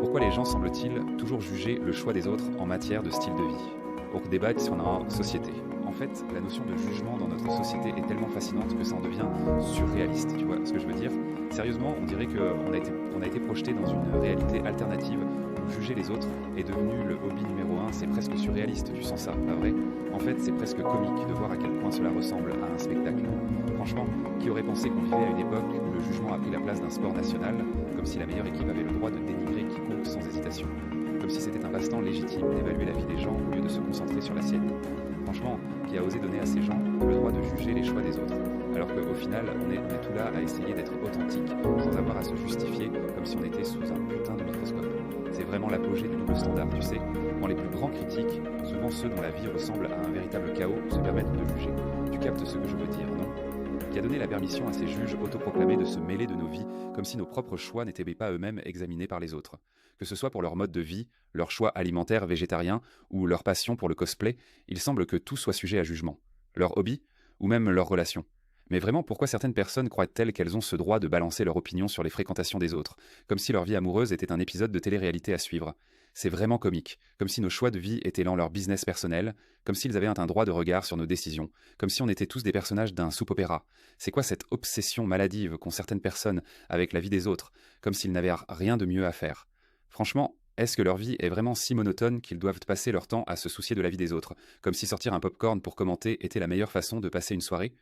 Pourquoi les gens semblent-ils toujours juger le choix des autres en matière de style de vie? Pour débattre sur notre société. En fait, la notion de jugement dans notre société est tellement fascinante que ça en devient surréaliste. Tu vois ce que je veux dire? Sérieusement, on dirait qu'on a été projeté dans une réalité alternative où juger les autres est devenu le hobby numéro un. C'est presque surréaliste, tu sens ça, pas vrai? En fait, c'est presque comique de voir à quel point cela ressemble à un spectacle. Franchement, qui aurait pensé qu'on vivait à une époque où le jugement a pris la place d'un sport national, comme si la meilleure équipe avait le droit de dénigrer quiconque sans hésitation, comme si c'était un passe-temps légitime d'évaluer la vie des gens au lieu de se concentrer sur la sienne. Franchement, qui a osé donner à ces gens le droit de juger les choix des autres, alors qu'au final, on est tout là à essayer d'être authentique, sans avoir à se justifier, comme si on était sous un putain de microscope. C'est vraiment l'apogée du double standard, tu sais. Quand les plus grands critiques, souvent ceux dont la vie ressemble à un véritable chaos, se permettent de juger. Tu captes ce que je veux dire, non? Qui a donné la permission à ces juges autoproclamés de se mêler de nos vies, comme si nos propres choix n'étaient pas eux-mêmes examinés par les autres. Que ce soit pour leur mode de vie, leur choix alimentaire végétarien ou leur passion pour le cosplay, il semble que tout soit sujet à jugement. Leur hobby ou même leur relation. Mais vraiment, pourquoi certaines personnes croient-elles qu'elles ont ce droit de balancer leur opinion sur les fréquentations des autres, comme si leur vie amoureuse était un épisode de télé-réalité à suivre? C'est vraiment comique, comme si nos choix de vie étaient leur business personnel, comme s'ils avaient un droit de regard sur nos décisions, comme si on était tous des personnages d'un soap-opéra. C'est quoi cette obsession maladive qu'ont certaines personnes avec la vie des autres, comme s'ils n'avaient rien de mieux à faire? Franchement, est-ce que leur vie est vraiment si monotone qu'ils doivent passer leur temps à se soucier de la vie des autres, comme si sortir un pop-corn pour commenter était la meilleure façon de passer une soirée?